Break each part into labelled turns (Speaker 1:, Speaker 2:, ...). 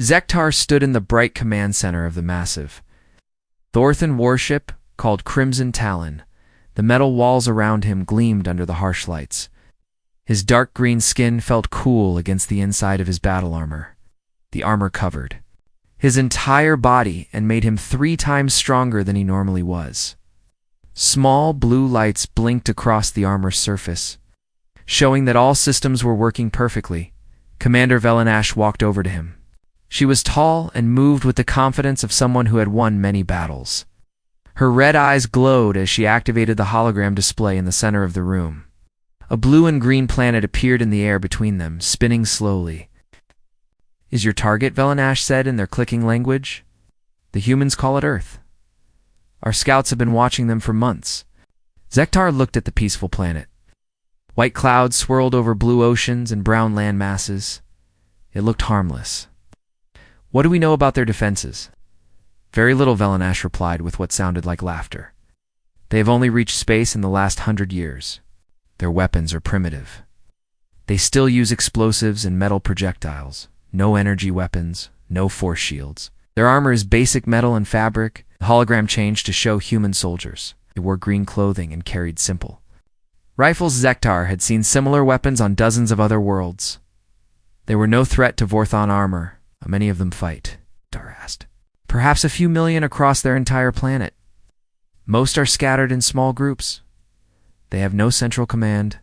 Speaker 1: Zektar stood in the bright command center of the massive Thorthan warship called Crimson Talon. The metal walls around him gleamed under the harsh lights. His dark green skin felt cool against the inside of his battle armor. The armor covered his entire body and made him 3 times stronger than he normally was. Small blue lights blinked across the armor's surface, showing that all systems were working perfectly. Commander Velanash walked over to him. She was tall and moved with the confidence of someone who had won many battles. Her red eyes glowed as she activated the hologram display in the center of the room. A blue and green planet appeared in the air between them, spinning slowly. "Is your target?" Velanash said in their clicking language. "The humans call it Earth. Our scouts have been watching them for months." Zektar looked at the peaceful planet. White clouds swirled over blue oceans and brown land masses. It looked harmless. "What do we know about their defenses?" "Very little," Velanash replied with what sounded like laughter. "They have only reached space in the last 100 years. Their weapons are primitive. They still use explosives and metal projectiles. No energy weapons, no force shields. Their armor is basic metal and fabric." The hologram changed to show human soldiers. They wore green clothing and carried simple rifles. Zektar had seen similar weapons on dozens of other worlds. They were no threat to Vorthon armor. "How many of them fight?" Zektar asked. "Perhaps a few million across their entire planet. Most are scattered in small groups. They have no central command.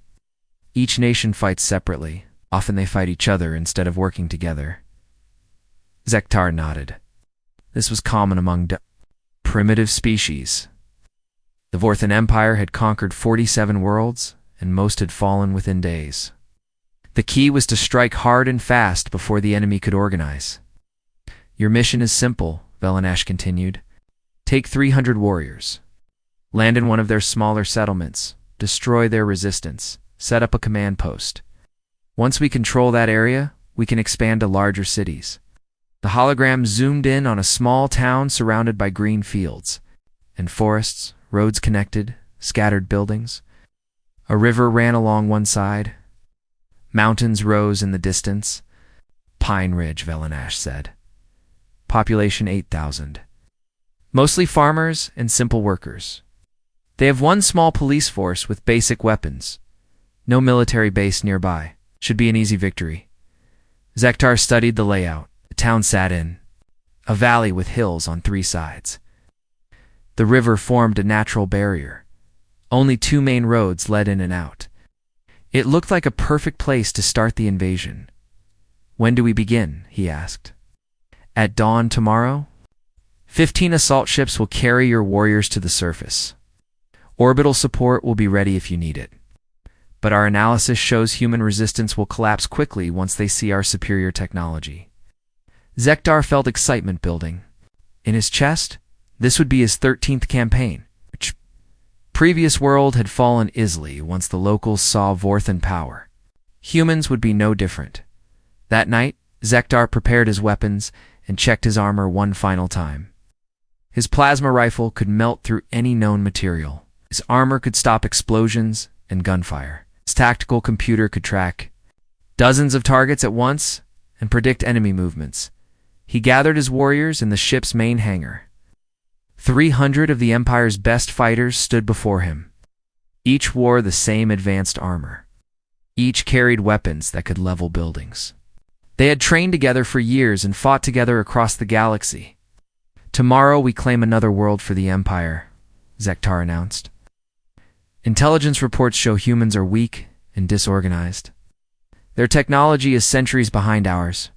Speaker 1: Each nation fights separately. Often they fight each other instead of working together." Zektar nodded. This was common among primitive species. The Vorthon Empire had conquered 47 worlds, and most had fallen within days. The key was to strike hard and fast before the enemy could organize. "Your mission is simple," Velanash continued. "Take 300 warriors. Land in one of their smaller settlements. Destroy their resistance. Set up a command post. Once we control that area, we can expand to larger cities." The hologram zoomed in on a small town surrounded by green fields and forests, roads connected, scattered buildings. A river ran along one side. Mountains rose in the distance. "Pine Ridge," Velanash said. Population 8,000. Mostly farmers and simple workers. They have one small police force with basic weapons. No military base nearby. Should be an easy victory. Zektar studied the layout. The town sat in a valley with hills on 3 sides. The river formed a natural barrier. Only 2 main roads led in and out. It looked like a perfect place to start the invasion. "When do we begin?" he asked. "At dawn tomorrow. 15 assault ships will carry your warriors to the surface. Orbital support will be ready if you need it. But our analysis shows human resistance will collapse quickly once they see our superior technology." Zektar felt excitement building. In his chest, this would be his 13th campaign. Which previous world had fallen easily once the locals saw Vorthon power. Humans would be no different. That night, Zektar prepared his weapons and checked his armor one final time. His plasma rifle could melt through any known material. His armor could stop explosions and gunfire. His tactical computer could track dozens of targets at once and predict enemy movements. He gathered his warriors in the ship's main hangar. 300 of the Empire's best fighters stood before him. Each wore the same advanced armor. Each carried weapons that could level buildings. They had trained together for years and fought together across the galaxy. "Tomorrow we claim another world for the Empire," Zektar announced. "Intelligence reports show humans are weak and disorganized. Their technology is centuries behind ours.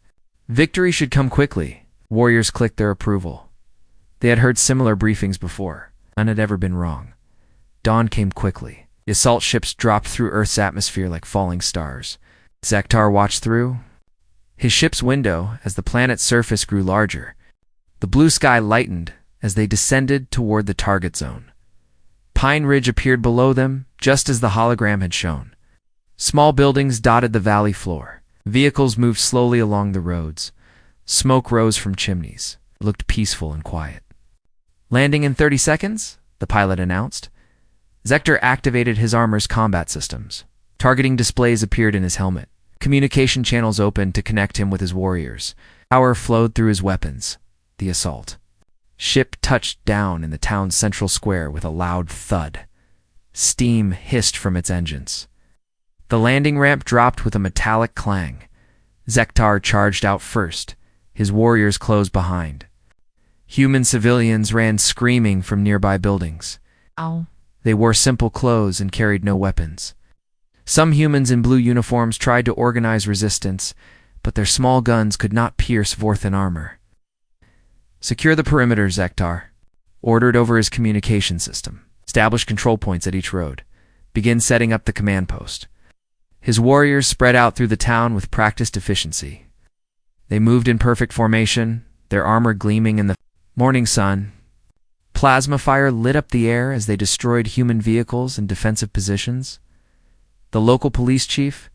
Speaker 1: Victory should come quickly." Warriors clicked their approval. They had heard similar briefings before. None had ever been wrong. Dawn came quickly. The assault ships dropped through Earth's atmosphere like falling stars. Zektar watched through his ship's window as the planet's surface grew larger. The blue sky lightened as they descended toward the target zone. Pine Ridge appeared below them, just as the hologram had shown. Small buildings dotted the valley floor. Vehicles moved slowly along the roads. Smoke rose from chimneys. It looked peaceful and quiet. "Landing in 30 seconds, the pilot announced. Zektar activated his armor's combat systems. Targeting displays appeared in his helmet. Communication channels opened to connect him with his warriors. Power flowed through his weapons. The assault ship touched down in the town's central square with a loud thud. Steam hissed from its engines. The landing ramp dropped with a metallic clang. Zektar charged out first, his warriors closed behind. Human civilians ran screaming from nearby buildings.
Speaker 2: Ow.
Speaker 1: They wore simple clothes and carried no weapons. Some humans in blue uniforms tried to organize resistance, but their small guns could not pierce Vorthan armor. "Secure the perimeter," Zektar ordered over his communication system. "Establish control points at each road. Begin setting up the command post." His warriors spread out through the town with practiced efficiency. They moved in perfect formation, their armor gleaming in the morning sun. Plasma fire lit up the air as they destroyed human vehicles and defensive positions. The local police chief,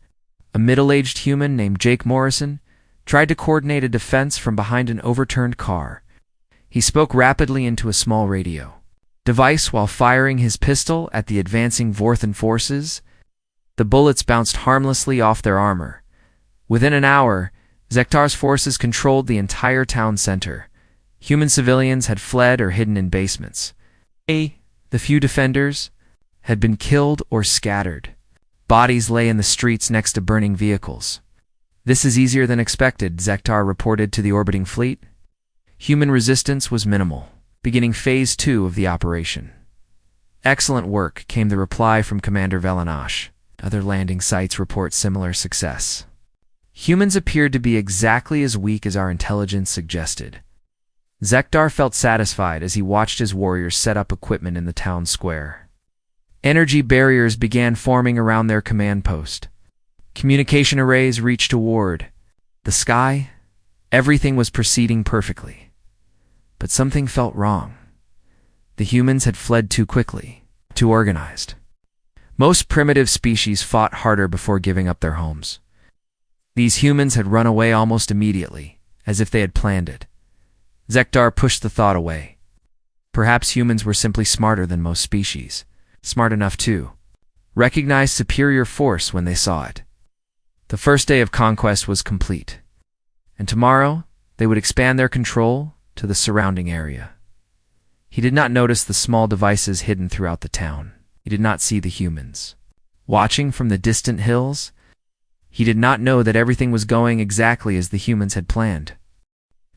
Speaker 1: a middle-aged human named Jake Morrison, tried to coordinate a defense from behind an overturned car. He spoke rapidly into a small radio device while firing his pistol at the advancing Vorthan forces. The bullets bounced harmlessly off their armor. Within an hour, Zektar's forces controlled the entire town center. Human civilians had fled or hidden in basements. The few defenders had been killed or scattered. Bodies lay in the streets next to burning vehicles. "This is easier than expected," Zektar reported to the orbiting fleet. Human resistance was minimal, beginning Phase 2 of the operation. "Excellent work," came the reply from Commander Velanash. Other landing sites report similar success. Humans appeared to be exactly as weak as our intelligence suggested. Zektar felt satisfied as he watched his warriors set up equipment in the town square. Energy barriers began forming around their command post. Communication arrays reached toward the sky. Everything was proceeding perfectly. But something felt wrong. The humans had fled too quickly, too organized. Most primitive species fought harder before giving up their homes. These humans had run away almost immediately, as if they had planned it. Zektar pushed the thought away. Perhaps humans were simply smarter than most species. Smart enough to recognize superior force when they saw it. The first day of conquest was complete, and tomorrow they would expand their control to the surrounding area. He did not notice the small devices hidden throughout the town. He did not see the humans watching from the distant hills. He did not know that everything was going exactly as the humans had planned.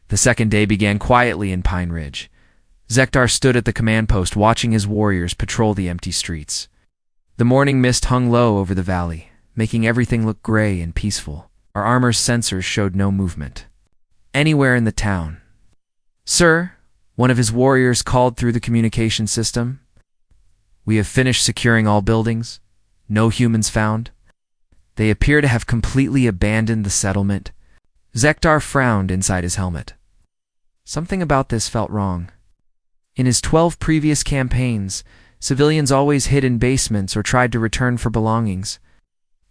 Speaker 1: The second day began quietly in Pine Ridge. Zektar stood at the command post watching his warriors patrol the empty streets. The morning mist hung low over the valley, making everything look gray and peaceful. Our armor's sensors showed no movement anywhere in the town. "Sir," one of his warriors called through the communication system, "we have finished securing all buildings. No humans found. They appear to have completely abandoned the settlement." Zektar frowned inside his helmet. Something about this felt wrong. In his 12 previous campaigns, civilians always hid in basements or tried to return for belongings.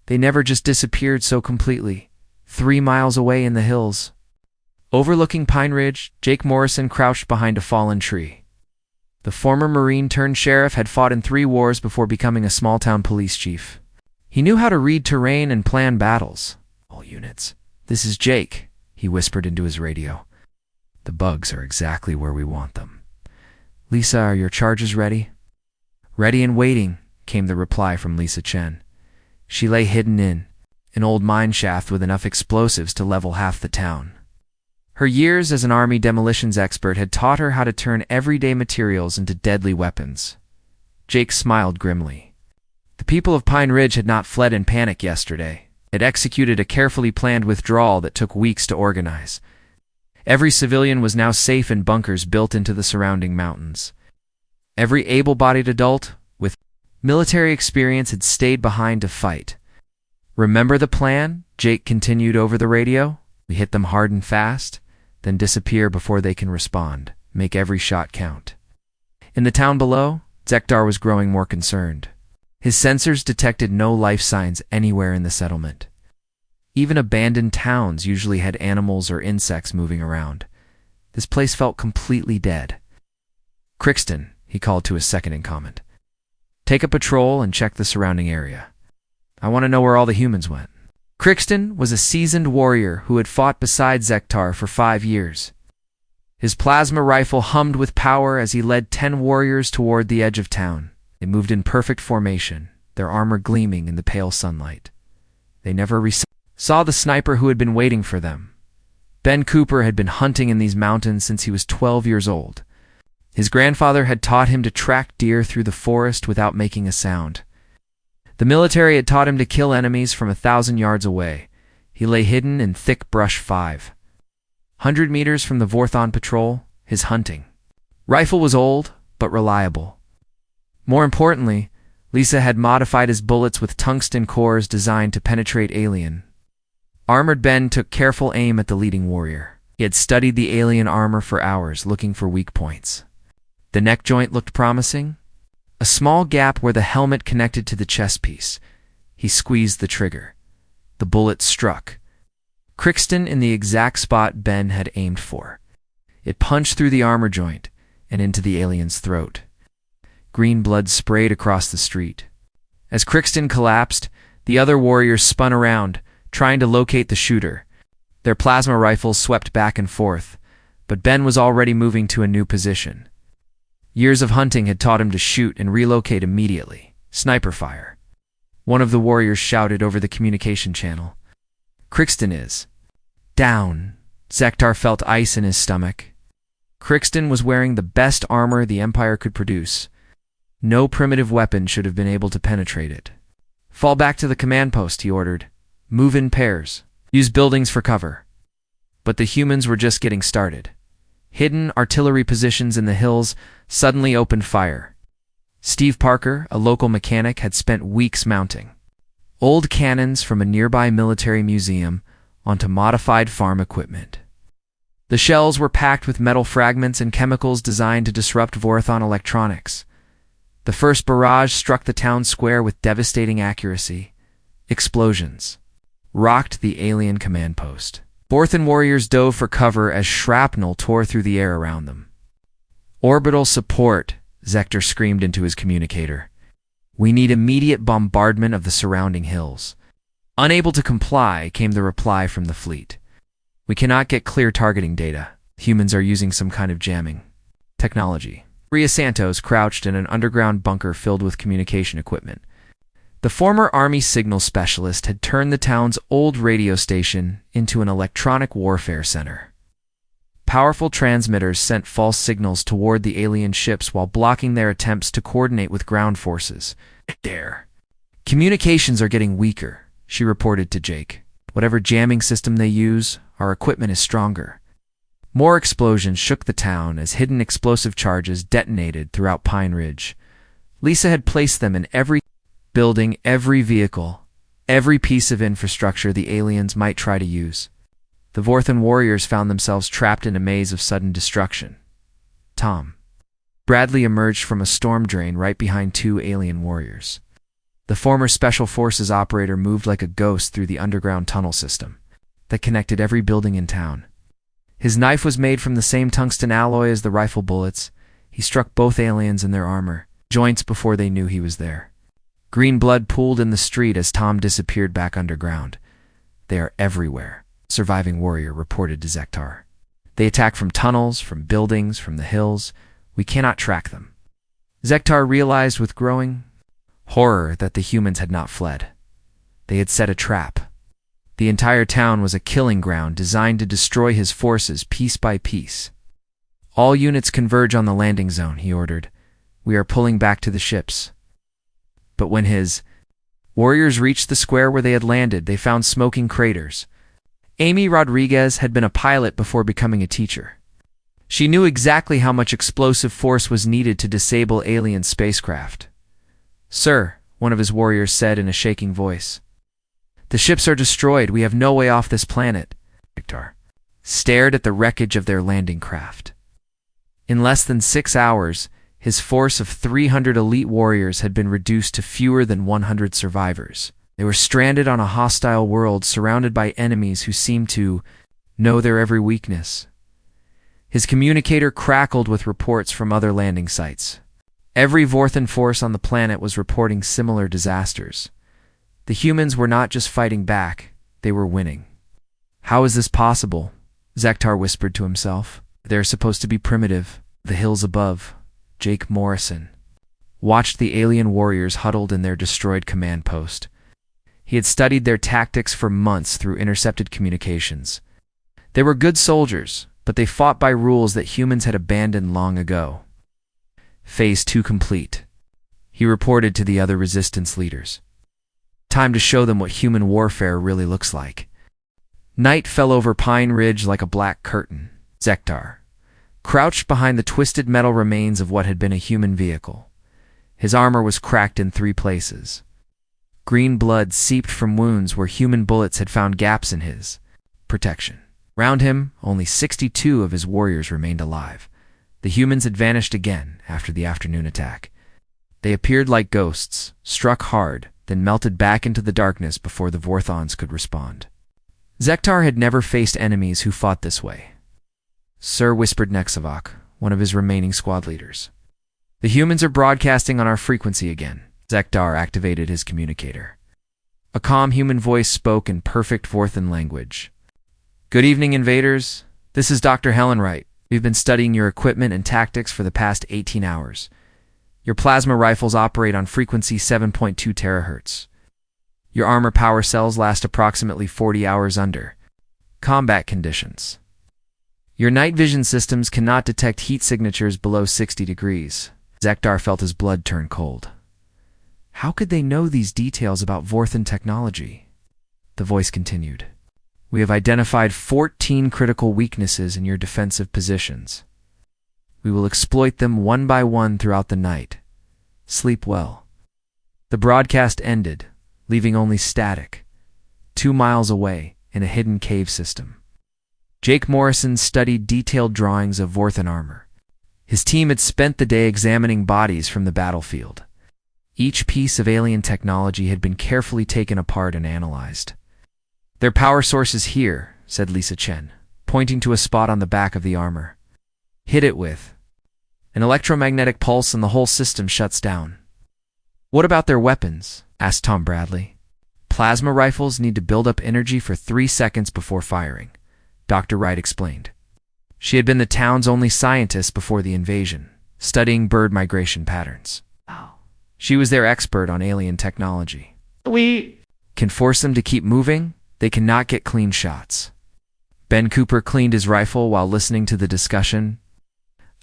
Speaker 1: They never just disappeared so completely, 3 miles away in the hills. Overlooking Pine Ridge, Jake Morrison crouched behind a fallen tree. The former Marine-turned-sheriff had fought in 3 wars before becoming a small-town police chief. He knew how to read terrain and plan battles. "All units, this is Jake," he whispered into his radio. "The bugs are exactly where we want them. Lisa, are your charges ready?" "Ready and waiting," came the reply from Lisa Chen. She lay hidden in an old mine shaft with enough explosives to level half the town. Her years as an army demolitions expert had taught her how to turn everyday materials into deadly weapons. Jake smiled grimly. The people of Pine Ridge had not fled in panic yesterday. It executed a carefully planned withdrawal that took weeks to organize. Every civilian was now safe in bunkers built into the surrounding mountains. Every able-bodied adult with military experience had stayed behind to fight. "Remember the plan?" Jake continued over the radio. "We hit them hard and fast, then disappear before they can respond. Make every shot count." In the town below, Zektar was growing more concerned. His sensors detected no life signs anywhere in the settlement. Even abandoned towns usually had animals or insects moving around. This place felt completely dead. "Crixton," he called to his second in command, "take a patrol and check the surrounding area. I want to know where all the humans went." Crixton was a seasoned warrior who had fought beside Zektar for 5 years. His plasma rifle hummed with power as he led 10 warriors toward the edge of town. They moved in perfect formation, their armor gleaming in the pale sunlight. They never saw the sniper who had been waiting for them. Ben Cooper had been hunting in these mountains since he was 12 years old. His grandfather had taught him to track deer through the forest without making a sound. The military had taught him to kill enemies from 1,000 yards away. He lay hidden in thick brush 500 meters from the Vorthon patrol, his hunting rifle was old, but reliable. More importantly, Lisa had modified his bullets with tungsten cores designed to penetrate alien. Armored Ben took careful aim at the leading warrior. He had studied the alien armor for hours, looking for weak points. The neck joint looked promising. A small gap where the helmet connected to the chest piece. He squeezed the trigger. The bullet struck Crixton in the exact spot Ben had aimed for. It punched through the armor joint and into the alien's throat. Green blood sprayed across the street. As Crixton collapsed, the other warriors spun around, trying to locate the shooter. Their plasma rifles swept back and forth, but Ben was already moving to a new position. Years of hunting had taught him to shoot and relocate immediately. Sniper fire. One of the warriors shouted over the communication channel. Crixton is down. Zektar felt ice in his stomach. Crixton was wearing the best armor the Empire could produce. No primitive weapon should have been able to penetrate it. Fall back to the command post, he ordered. Move in pairs. Use buildings for cover. But the humans were just getting started. Hidden artillery positions in the hills suddenly opened fire. Steve Parker, a local mechanic, had spent weeks mounting old cannons from a nearby military museum onto modified farm equipment. The shells were packed with metal fragments and chemicals designed to disrupt Vorthon electronics. The first barrage struck the town square with devastating accuracy. Explosions rocked the alien command post. Vorthon warriors dove for cover as shrapnel tore through the air around them. Orbital support, Zektar screamed into his communicator. We need immediate bombardment of the surrounding hills. Unable to comply came the reply from the fleet. We cannot get clear targeting data. Humans are using some kind of jamming technology. Ria Santos crouched in an underground bunker filled with communication equipment. The former Army signal specialist had turned the town's old radio station into an electronic warfare center. Powerful transmitters sent false signals toward the alien ships while blocking their attempts to coordinate with ground forces. There. Communications are getting weaker, she reported to Jake. Whatever jamming system they use, our equipment is stronger. More explosions shook the town as hidden explosive charges detonated throughout Pine Ridge. Lisa had placed them in every building, every vehicle, every piece of infrastructure the aliens might try to use. The Vorthon warriors found themselves trapped in a maze of sudden destruction. Tom. Bradley emerged from a storm drain right behind 2 alien warriors. The former Special Forces operator moved like a ghost through the underground tunnel system that connected every building in town. His knife was made from the same tungsten alloy as the rifle bullets. He struck both aliens in their armor joints before they knew he was there. Green blood pooled in the street as Tom disappeared back underground. They are everywhere, surviving warrior reported to Zektar. They attack from tunnels, from buildings, from the hills. We cannot track them. Zektar realized with growing horror that the humans had not fled. They had set a trap. The entire town was a killing ground designed to destroy his forces piece by piece. All units converge on the landing zone, he ordered. We are pulling back to the ships. But when his warriors reached the square where they had landed, they found smoking craters. Amy Rodriguez had been a pilot before becoming a teacher. She knew exactly how much explosive force was needed to disable alien spacecraft. Sir, one of his warriors said in a shaking voice. The ships are destroyed. We have no way off this planet. Zektar stared at the wreckage of their landing craft. In less than 6 hours, his force of 300 elite warriors had been reduced to fewer than 100 survivors. They were stranded on a hostile world surrounded by enemies who seemed to know their every weakness. His communicator crackled with reports from other landing sites. Every Vorthon force on the planet was reporting similar disasters. The humans were not just fighting back, they were winning. How is this possible? Zektar whispered to himself. They're supposed to be primitive. The hills above. Jake Morrison watched the alien warriors huddled in their destroyed command post. He had studied their tactics for months through intercepted communications. They were good soldiers, but they fought by rules that humans had abandoned long ago. Phase 2 complete, he reported to the other resistance leaders. Time to show them what human warfare really looks like. Night fell over Pine Ridge like a black curtain. Zektar crouched behind the twisted metal remains of what had been a human vehicle. His armor was cracked in 3 places. Green blood seeped from wounds where human bullets had found gaps in his protection. Round him, only 62 of his warriors remained alive. The humans had vanished again after the afternoon attack. They appeared like ghosts, struck hard, then melted back into the darkness before the Vorthons could respond. Zektar had never faced enemies who fought this way. Sir, whispered Nexavok, one of his remaining squad leaders. The humans are broadcasting on our frequency again. Zektar activated his communicator. A calm human voice spoke in perfect Vorthon language. Good evening, invaders. This is Dr. Hellenwright. We've been studying your equipment and tactics for the past 18 hours. Your plasma rifles operate on frequency 7.2 terahertz. Your armor power cells last approximately 40 hours under combat conditions. Your night vision systems cannot detect heat signatures below 60 degrees. Zektar felt his blood turn cold. How could they know these details about Vorthon technology? The voice continued. We have identified 14 critical weaknesses in your defensive positions. We will exploit them one by one throughout the night. Sleep well. The broadcast ended, leaving only static, 2 miles away in a hidden cave system. Jake Morrison studied detailed drawings of Vorthon armor. His team had spent the day examining bodies from the battlefield. Each piece of alien technology had been carefully taken apart and analyzed. Their power source is here, said Lisa Chen, pointing to a spot on the back of the armor. Hit it with an electromagnetic pulse and the whole system shuts down. What about their weapons? Asked Tom Bradley. Plasma rifles need to build up energy for 3 seconds before firing, Dr. Wright explained. She had been the town's only scientist before the invasion, studying bird migration patterns. She was their expert on alien technology. We can force them to keep moving. They cannot get clean shots. Ben Cooper cleaned his rifle while listening to the discussion.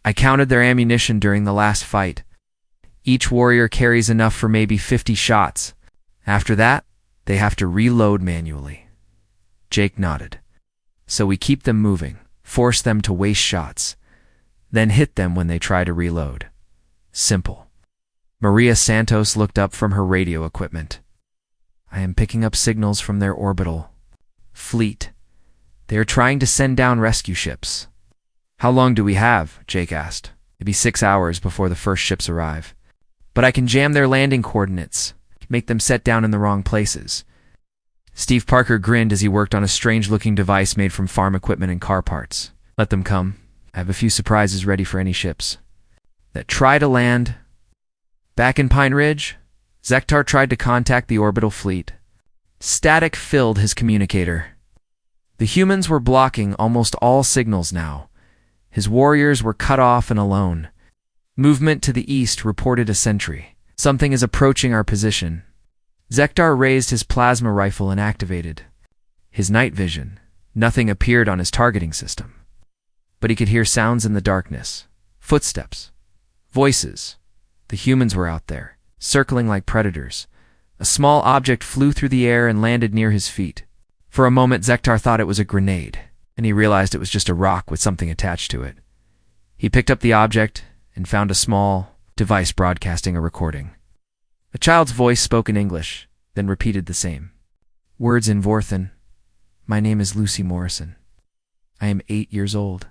Speaker 1: I counted their ammunition during the last fight. Each warrior carries enough for maybe 50 shots. After that, they have to reload manually. Jake nodded. So we keep them moving, force them to waste shots, then hit them when they try to reload. Simple. Maria Santos looked up from her radio equipment. I am picking up signals from their orbital fleet. They are trying to send down rescue ships. How long do we have? Jake asked. Maybe 6 hours before the first ships arrive. But I can jam their landing coordinates, make them set down in the wrong places. Steve Parker grinned as he worked on a strange-looking device made from farm equipment and car parts. Let them come. I have a few surprises ready for any ships that try to land. Back in Pine Ridge, Zektar tried to contact the orbital fleet. Static filled his communicator. The humans were blocking almost all signals now. His warriors were cut off and alone. Movement to the east reported a sentry. Something is approaching our position. Zektar raised his plasma rifle and activated his night vision. Nothing appeared on his targeting system. But he could hear sounds in the darkness. Footsteps. Voices. The humans were out there, circling like predators. A small object flew through the air and landed near his feet. For a moment, Zektar thought it was a grenade, and he realized it was just a rock with something attached to it. He picked up the object and found a small device broadcasting a recording. A child's voice spoke in English, then repeated the same. Words in Vorthon. My name is Lucy Morrison. I am 8 years old.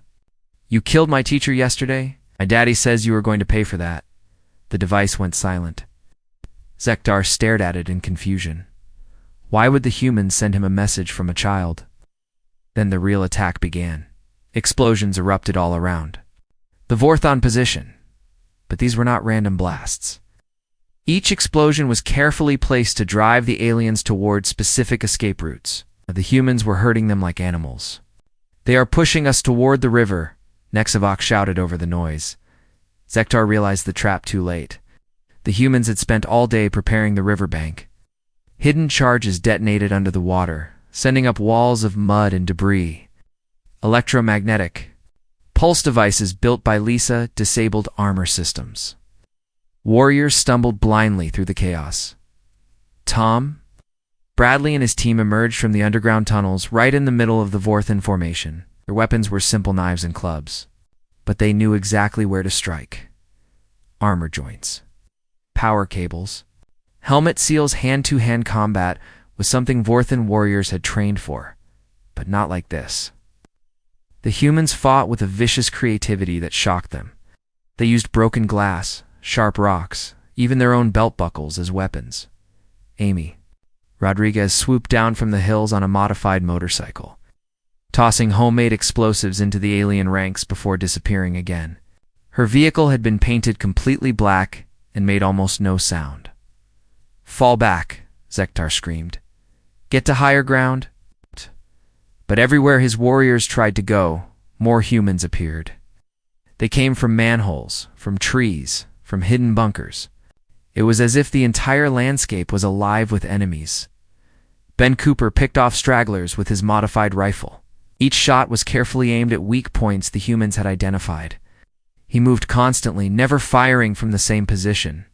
Speaker 1: You killed my teacher yesterday? My daddy says you are going to pay for that. The device went silent. Zektar stared at it in confusion. Why would the humans send him a message from a child? Then the real attack began. Explosions erupted all around. The Vorthon position. But these were not random blasts. Each explosion was carefully placed to drive the aliens toward specific escape routes. The humans were herding them like animals. "They are pushing us toward the river," Nexavox shouted over the noise. Zektar realized the trap too late. The humans had spent all day preparing the riverbank. Hidden charges detonated under the water, sending up walls of mud and debris. Electromagnetic pulse devices built by Lisa disabled armor systems. Warriors stumbled blindly through the chaos. Tom, Bradley and his team emerged from the underground tunnels right in the middle of the Vorthen formation. Their weapons were simple knives and clubs, but they knew exactly where to strike. Armor joints, power cables, helmet seals. Hand-to-hand combat was something Vorthen warriors had trained for, but not like this. The humans fought with a vicious creativity that shocked them. They used broken glass, sharp rocks, even their own belt buckles as weapons. Amy Rodriguez swooped down from the hills on a modified motorcycle, tossing homemade explosives into the alien ranks before disappearing again. Her vehicle had been painted completely black and made almost no sound. "Fall back," Zektar screamed. "Get to higher ground." But everywhere his warriors tried to go, more humans appeared. They came from manholes, from trees, from hidden bunkers. It was as if the entire landscape was alive with enemies. Ben Cooper picked off stragglers with his modified rifle. Each shot was carefully aimed at weak points the humans had identified. He moved constantly, never firing from the same position.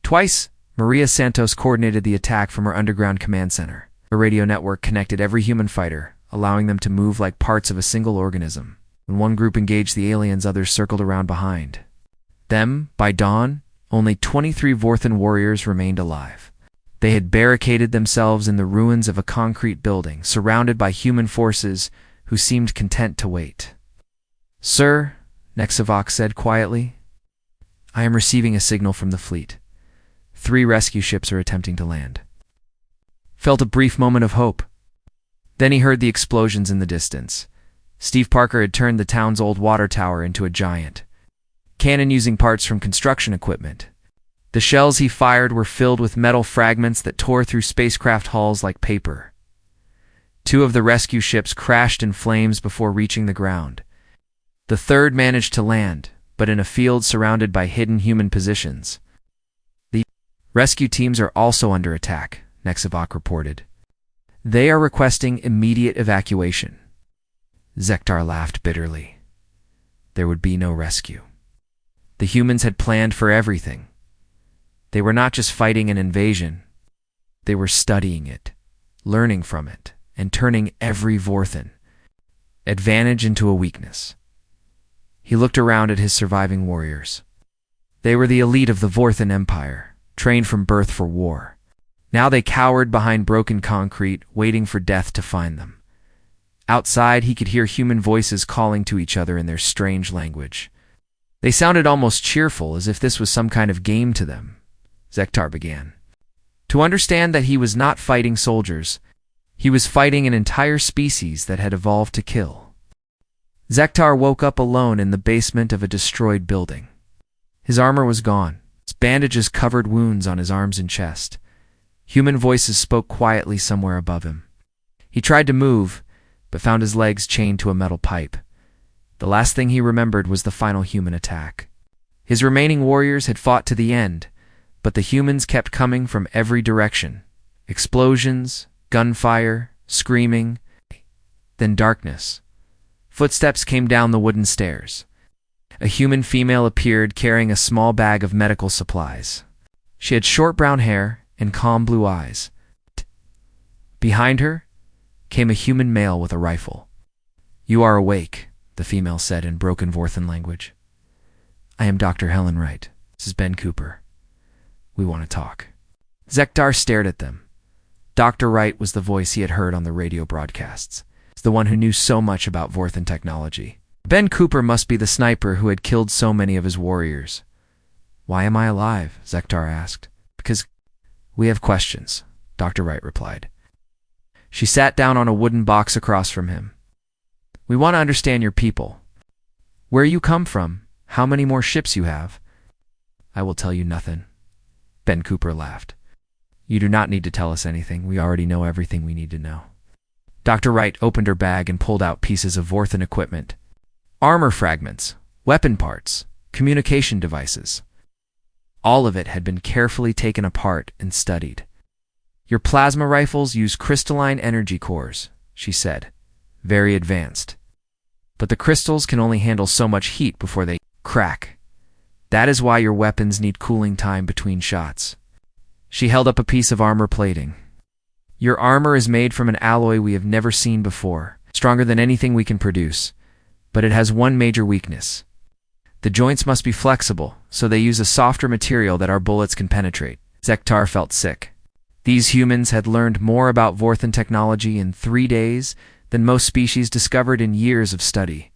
Speaker 1: Twice, Maria Santos coordinated the attack from her underground command center. A radio network connected every human fighter, allowing them to move like parts of a single organism. When one group engaged the aliens, others circled around behind them. By dawn, only 23 Vorthen warriors remained alive. They had barricaded themselves in the ruins of a concrete building, surrounded by human forces who seemed content to wait. "Sir," Nexavox said quietly, "I am receiving a signal from the fleet. 3 rescue ships are attempting to land." Felt a brief moment of hope. Then he heard the explosions in the distance. Steve Parker had turned the town's old water tower into a giant cannon using parts from construction equipment. The shells he fired were filled with metal fragments that tore through spacecraft hulls like paper. 2 of the rescue ships crashed in flames before reaching the ground. The third managed to land, but in a field surrounded by hidden human positions. "The rescue teams are also under attack," Nexavox reported. "They are requesting immediate evacuation." Zektar laughed bitterly. There would be no rescue. The humans had planned for everything. They were not just fighting an invasion. They were studying it, learning from it, and turning every Vorthen advantage into a weakness. He looked around at his surviving warriors. They were the elite of the Vorthen Empire, trained from birth for war. Now they cowered behind broken concrete, waiting for death to find them. Outside, he could hear human voices calling to each other in their strange language. They sounded almost cheerful, as if this was some kind of game to them. Zektar began to understand that he was not fighting soldiers. He was fighting an entire species that had evolved to kill. Zektar woke up alone in the basement of a destroyed building. His armor was gone. His bandages covered wounds on his arms and chest. Human voices spoke quietly somewhere above him. He tried to move, but found his legs chained to a metal pipe. The last thing he remembered was the final human attack. His remaining warriors had fought to the end, but the humans kept coming from every direction. Explosions, gunfire, screaming, then darkness. Footsteps came down the wooden stairs. A human female appeared carrying a small bag of medical supplies. She had short brown hair and calm blue eyes. Behind her came a human male with a rifle. "You are awake," the female said in broken Vorthen language. "I am Dr. Helen Wright. This is Ben Cooper. We want to talk." Zektar stared at them. Dr. Wright was the voice he had heard on the radio broadcasts. He's the one who knew so much about Vorthen technology. Ben Cooper must be the sniper who had killed so many of his warriors. "Why am I alive?" Zektar asked. "Because we have questions," Dr. Wright replied. She sat down on a wooden box across from him. "We want to understand your people. Where you come from, how many more ships you have." "I will tell you nothing." Ben Cooper laughed. "You do not need to tell us anything. We already know everything we need to know." Dr. Wright opened her bag and pulled out pieces of Vorthan equipment. Armor fragments, weapon parts, communication devices. All of it had been carefully taken apart and studied. Your plasma rifles use crystalline energy cores, she said. Very advanced. But the crystals can only handle so much heat before they crack. That is why your weapons need cooling time between shots. She held up a piece of armor plating. Your armor is made from an alloy we have never seen before, stronger than anything we can produce, but it has one major weakness. The joints must be flexible, so they use a softer material that our bullets can penetrate. Zektar felt sick. These humans had learned more about Vorthan technology in 3 days than most species discovered in years of study.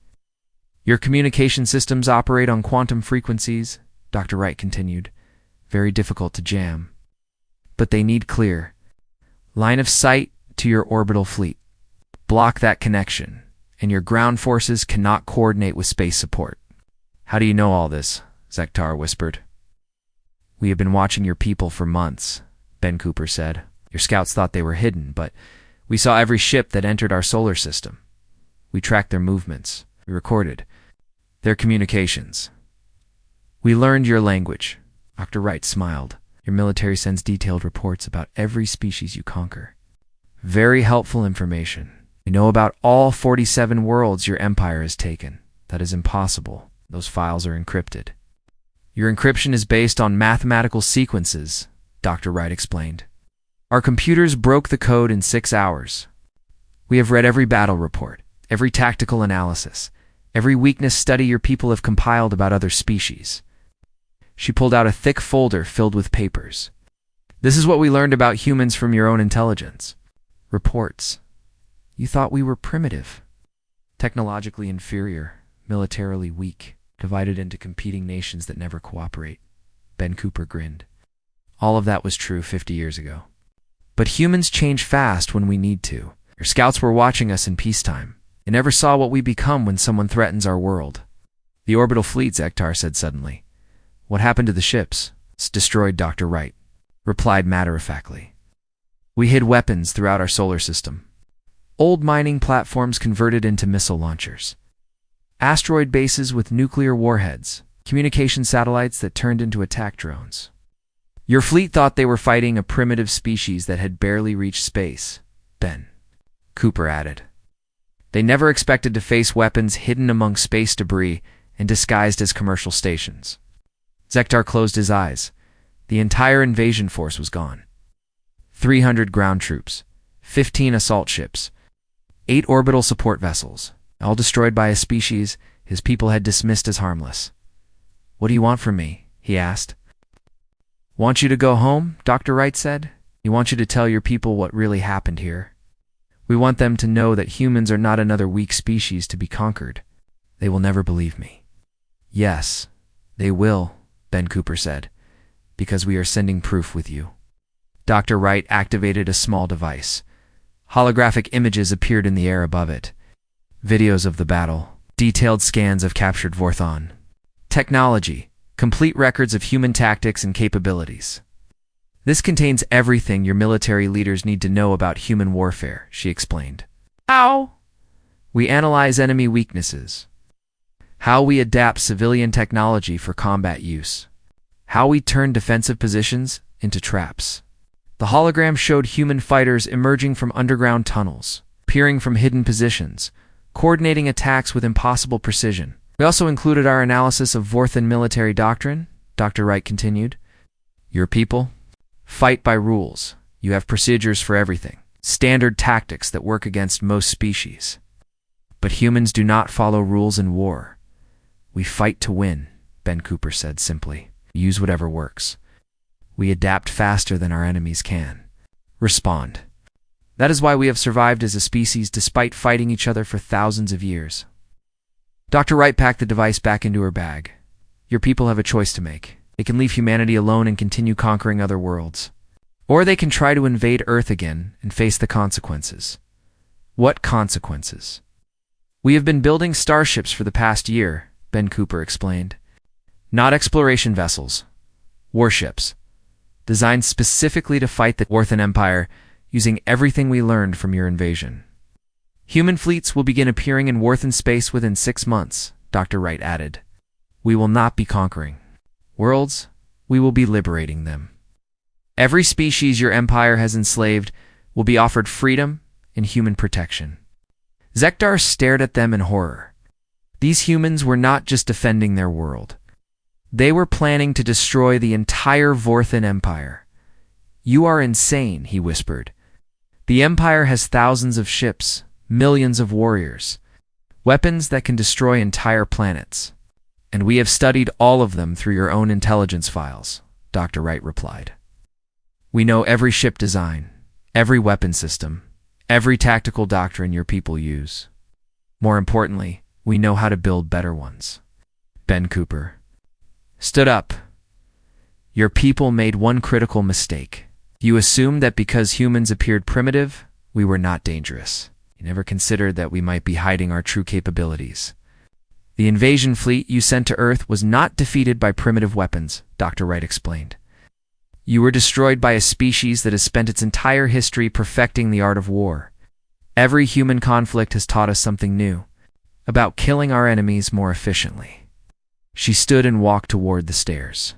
Speaker 1: Your communication systems operate on quantum frequencies, Dr. Wright continued. Very difficult to jam. But they need clear line of sight to your orbital fleet. Block that connection, and your ground forces cannot coordinate with space support. How do you know all this? Zektar whispered. We have been watching your people for months, Ben Cooper said. Your scouts thought they were hidden, but we saw every ship that entered our solar system. We tracked their movements. We recorded their communications. We learned your language. Dr. Wright smiled. Your military sends detailed reports about every species you conquer. Very helpful information. We know about all 47 worlds your empire has taken. That is impossible. Those files are encrypted. Your encryption is based on mathematical sequences, Dr. Wright explained. Our computers broke the code in 6 hours. We have read every battle report, every tactical analysis, every weakness study your people have compiled about other species. She pulled out a thick folder filled with papers. This is what we learned about humans from your own intelligence. Reports. You thought we were primitive, technologically inferior, militarily weak, divided into competing nations that never cooperate. Ben Cooper grinned. All of that was true 50 years ago. But humans change fast when we need to. Your scouts were watching us in peacetime. They never saw what we become when someone threatens our world. The orbital fleet, Zektar said suddenly. What happened to the ships? It's destroyed, Dr. Wright replied matter-of-factly. We hid weapons throughout our solar system. Old mining platforms converted into missile launchers. Asteroid bases with nuclear warheads. Communication satellites that turned into attack drones. Your fleet thought they were fighting a primitive species that had barely reached space, Ben Cooper added. They never expected to face weapons hidden among space debris and disguised as commercial stations. Zektar closed his eyes. The entire invasion force was gone. 300 ground troops, 15 assault ships, 8 orbital support vessels, all destroyed by a species his people had dismissed as harmless. What do you want from me? He asked. Want you to go home, Dr. Wright said. We want you to tell your people what really happened here. We want them to know that humans are not another weak species to be conquered. They will never believe me. Yes, they will, Ben Cooper said, because we are sending proof with you. Dr. Wright activated a small device. Holographic images appeared in the air above it. Videos of the battle, detailed scans of captured Vorthan. Technology, complete records of human tactics and capabilities. This contains everything your military leaders need to know about human warfare, she explained. How? We analyze enemy weaknesses. How we adapt civilian technology for combat use. How we turn defensive positions into traps. The hologram showed human fighters emerging from underground tunnels, peering from hidden positions, coordinating attacks with impossible precision. We also included our analysis of Vorthan military doctrine, Dr. Wright continued. Your people? Fight by rules. You have procedures for everything. Standard tactics that work against most species. But humans do not follow rules in war. We fight to win, Ben Cooper said simply. Use whatever works. We adapt faster than our enemies can. Respond. That is why we have survived as a species despite fighting each other for thousands of years. Dr. Wright packed the device back into her bag. Your people have a choice to make. They can leave humanity alone and continue conquering other worlds. Or they can try to invade Earth again and face the consequences. What consequences? We have been building starships for the past year, Ben Cooper explained. Not exploration vessels. Warships. Designed specifically to fight the Vorthan Empire using everything we learned from your invasion. Human fleets will begin appearing in Worth in space within 6 months, Dr. Wright added. We will not be conquering worlds, we will be liberating them. Every species your empire has enslaved will be offered freedom and human protection. Zekdar stared at them in horror. These humans were not just defending their world. They were planning to destroy the entire Vorthan Empire. You are insane, he whispered. The Empire has thousands of ships, millions of warriors, weapons that can destroy entire planets. And we have studied all of them through your own intelligence files, Dr. Wright replied. We know every ship design, every weapon system, every tactical doctrine your people use. More importantly, we know how to build better ones. Ben Cooper stood up. Your people made one critical mistake. You assumed that because humans appeared primitive, we were not dangerous. You never considered that we might be hiding our true capabilities. The invasion fleet you sent to Earth was not defeated by primitive weapons, Dr. Wright explained. You were destroyed by a species that has spent its entire history perfecting the art of war. Every human conflict has taught us something new, about killing our enemies more efficiently. She stood and walked toward the stairs.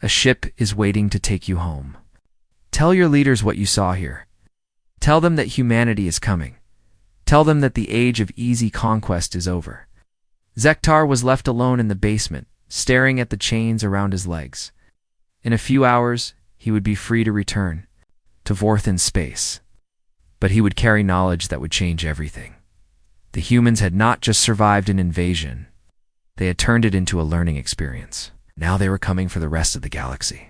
Speaker 1: A ship is waiting to take you home. Tell your leaders what you saw here. Tell them that humanity is coming. Tell them that the age of easy conquest is over. Zektar was left alone in the basement, staring at the chains around his legs. In a few hours, he would be free to return to Vorth in space. But he would carry knowledge that would change everything. The humans had not just survived an invasion. They had turned it into a learning experience. Now they were coming for the rest of the galaxy.